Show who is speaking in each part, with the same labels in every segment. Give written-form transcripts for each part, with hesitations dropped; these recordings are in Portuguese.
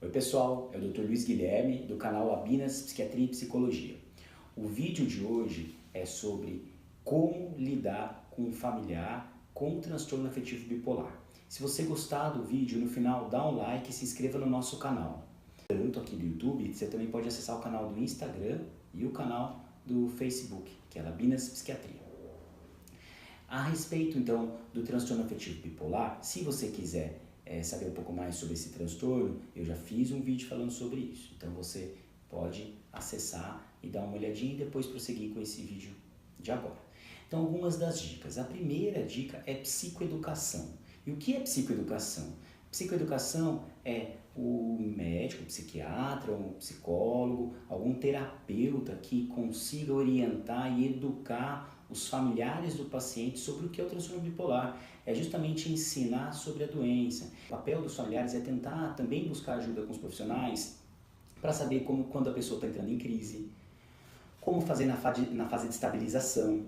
Speaker 1: Oi pessoal, é o Dr. Luiz Guilherme do canal Abinas Psiquiatria e Psicologia. O vídeo de hoje é sobre como lidar com um familiar com transtorno afetivo bipolar. Se você gostar do vídeo, no final dá um like e se inscreva no nosso canal. Tanto aqui do YouTube, você também pode acessar o canal do Instagram e o canal do Facebook, que é Abinas Psiquiatria. A respeito então do transtorno afetivo bipolar, se você quiser saber um pouco mais sobre esse transtorno, eu já fiz um vídeo falando sobre isso. Então você pode acessar e dar uma olhadinha e depois prosseguir com esse vídeo de agora. Então algumas das dicas. A primeira dica é psicoeducação. E o que é psicoeducação? Psicoeducação é o médico, o psiquiatra, um psicólogo, algum terapeuta que consiga orientar e educar os familiares do paciente sobre o que é o transtorno bipolar. É justamente ensinar sobre a doença. O papel dos familiares é tentar também buscar ajuda com os profissionais para saber quando a pessoa está entrando em crise, como fazer na fase de estabilização,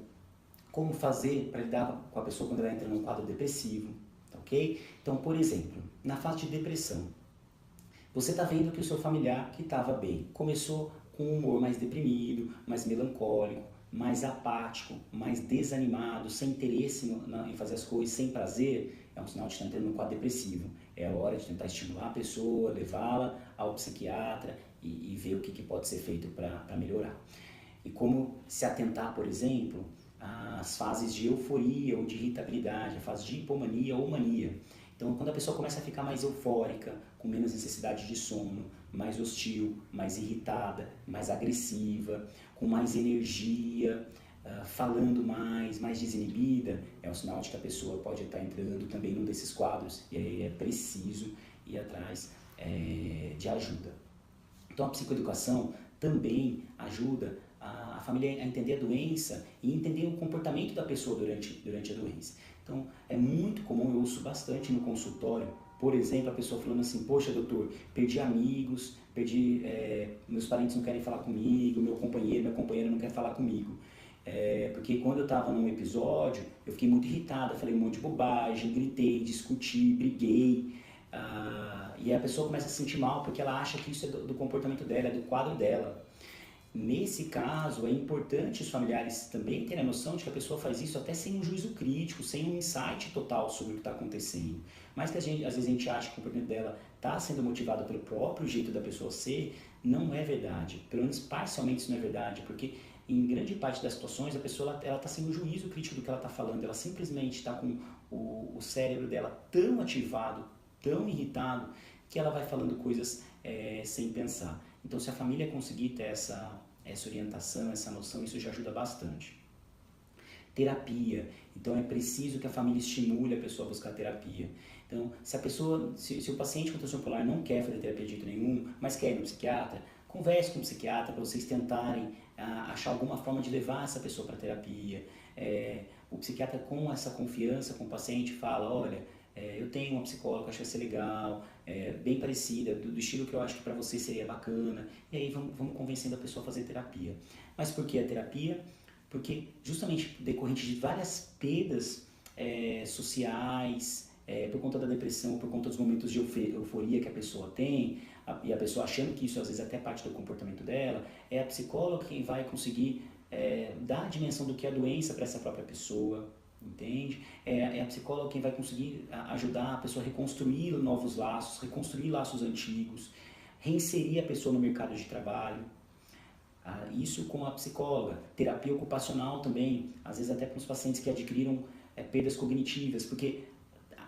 Speaker 1: como fazer para lidar com a pessoa quando ela entra num quadro depressivo, ok? Então, por exemplo, na fase de depressão, você está vendo que o seu familiar que estava bem começou com um humor mais deprimido, mais melancólico, mais apático, mais desanimado, sem interesse em fazer as coisas, sem prazer, é um sinal de estar entrando num quadro depressivo. É a hora de tentar estimular a pessoa, levá-la ao psiquiatra e ver o que pode ser feito para melhorar. E como se atentar, por exemplo, às fases de euforia ou de irritabilidade, a fase de hipomania ou mania. Então, quando a pessoa começa a ficar mais eufórica, com menos necessidade de sono, mais hostil, mais irritada, mais agressiva, com mais energia, falando mais desinibida, é um sinal de que a pessoa pode estar entrando também num desses quadros. E aí é preciso ir atrás de ajuda. Então, a psicoeducação também ajuda a família a entender a doença e entender o comportamento da pessoa durante a doença. Então, é muito comum, eu ouço bastante no consultório, por exemplo, a pessoa falando assim: poxa, doutor, perdi amigos, meus parentes não querem falar comigo, meu companheiro, minha companheira não quer falar comigo. Porque quando eu estava num episódio, eu fiquei muito irritada, falei um monte de bobagem, gritei, discuti, briguei. E a pessoa começa a se sentir mal porque ela acha que isso é do comportamento dela, é do quadro dela. Nesse caso, é importante os familiares também terem a noção de que a pessoa faz isso até sem um juízo crítico, sem um insight total sobre o que está acontecendo. Mas que às vezes a gente acha que o comportamento dela está sendo motivado pelo próprio jeito da pessoa ser, não é verdade. Pelo menos parcialmente isso não é verdade, porque em grande parte das situações a pessoa está sem um juízo crítico do que ela está falando. Ela simplesmente está com o cérebro dela tão ativado, tão irritado, que ela vai falando coisas sem pensar. Então, se a família conseguir ter essa orientação, essa noção, isso já ajuda bastante. Terapia. Então, é preciso que a família estimule a pessoa a buscar terapia. Então, se o paciente com transtorno bipolar não quer fazer terapia de jeito nenhum, mas quer ir no psiquiatra, converse com o psiquiatra para vocês tentarem achar alguma forma de levar essa pessoa para terapia. O psiquiatra, com essa confiança com o paciente, fala: olha, eu tenho uma psicóloga que acho que vai ser legal, bem parecida, do estilo que eu acho que para você seria bacana, e aí vamos convencendo a pessoa a fazer terapia. Mas por que a terapia? Porque justamente decorrente de várias perdas sociais, por conta da depressão, por conta dos momentos de euforia que a pessoa tem, e a pessoa achando que isso às vezes até parte do comportamento dela, é a psicóloga quem vai conseguir dar a dimensão do que é a doença para essa própria pessoa. Entende? É a psicóloga quem vai conseguir ajudar a pessoa a reconstruir novos laços, reconstruir laços antigos, reinserir a pessoa no mercado de trabalho. Isso com a psicóloga. Terapia ocupacional também, às vezes até para os pacientes que adquiriram perdas cognitivas, porque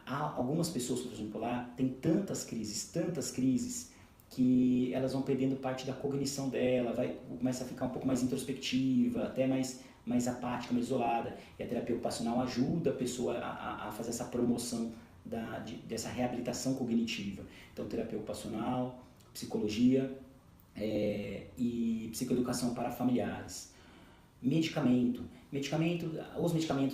Speaker 1: algumas pessoas com transtorno bipolar têm tantas crises, que elas vão perdendo parte da cognição dela, começa a ficar um pouco mais introspectiva, até mais apática, mais isolada. E a terapia ocupacional ajuda a pessoa a fazer essa promoção dessa reabilitação cognitiva. Então, terapia ocupacional, psicologia e psicoeducação para familiares. Os medicamentos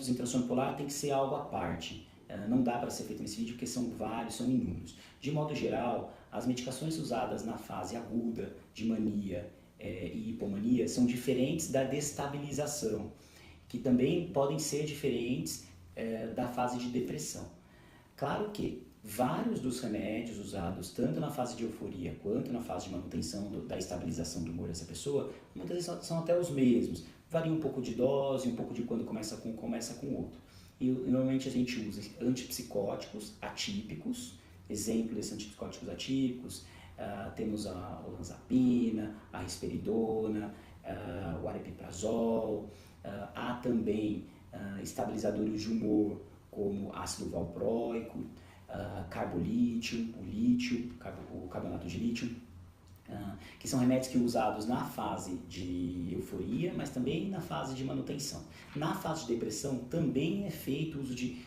Speaker 1: em transtorno bipolar tem que ser algo à parte. Não dá para ser feito nesse vídeo porque são vários, são inúmeros. De modo geral, as medicações usadas na fase aguda de mania e hipomania são diferentes da destabilização, que também podem ser diferentes da fase de depressão. Claro que Vários dos remédios usados tanto na fase de euforia quanto na fase de manutenção da estabilização do humor dessa pessoa, muitas vezes são até os mesmos. Varia um pouco de dose, um pouco de quando começa com o outro. E normalmente a gente usa antipsicóticos atípicos, exemplo desses antipsicóticos atípicos, temos a olanzapina, a risperidona, o aripiprazol, há também estabilizadores de humor como ácido valproico, carbolítio, o lítio, o carbonato de lítio, que são remédios que usados na fase de euforia, mas também na fase de manutenção. Na fase de depressão também é feito o uso de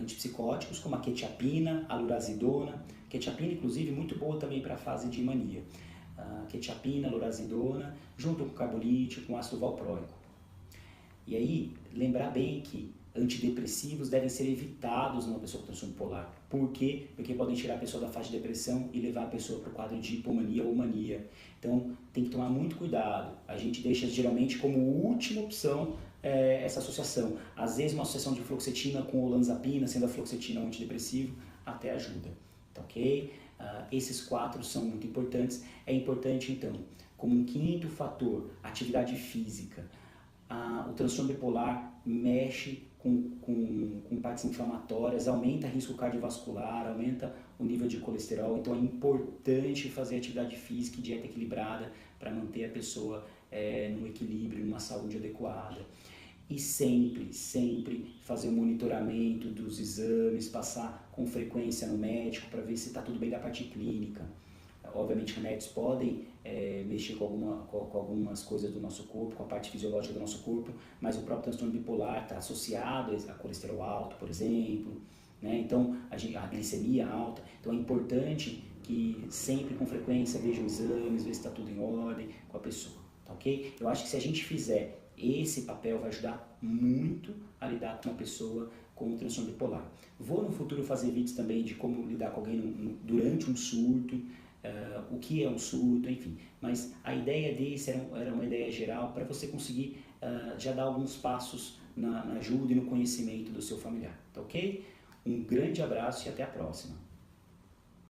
Speaker 1: antipsicóticos como a quetiapina, a lurazidona. Quetiapina, inclusive, muito boa também para a fase de mania. Quetiapina, lurazidona, junto com carbolítio, com ácido valproico. E aí, lembrar bem que antidepressivos devem ser evitados numa pessoa com transtorno bipolar. Por quê? Porque podem tirar a pessoa da fase de depressão e levar a pessoa para o quadro de hipomania ou mania. Então, tem que tomar muito cuidado. A gente deixa geralmente como última opção essa associação. Às vezes, uma associação de fluoxetina com olanzapina, sendo a fluoxetina um antidepressivo, até ajuda. Tá ok? Esses 4 são muito importantes. É importante, então, como um quinto fator, atividade física. O transtorno bipolar mexe com partes inflamatórias, aumenta o risco cardiovascular, aumenta o nível de colesterol, então é importante fazer atividade física e dieta equilibrada para manter a pessoa no equilíbrio, numa saúde adequada. E sempre fazer o monitoramento dos exames, passar com frequência no médico para ver se está tudo bem da parte clínica. Obviamente, remédios podem mexer com algumas coisas do nosso corpo, com a parte fisiológica do nosso corpo, mas o próprio transtorno bipolar está associado a colesterol alto, por exemplo, né? Então, a glicemia alta. Então, é importante que sempre com frequência vejam exames, ver se está tudo em ordem com a pessoa, tá ok? Eu acho que se a gente fizer esse papel, vai ajudar muito a lidar com uma pessoa com transtorno bipolar. Vou no futuro fazer vídeos também de como lidar com alguém durante um surto, o que é um surto, enfim. Mas a ideia desse era uma ideia geral para você conseguir já dar alguns passos na ajuda e no conhecimento do seu familiar, tá ok? Um grande abraço e até a próxima.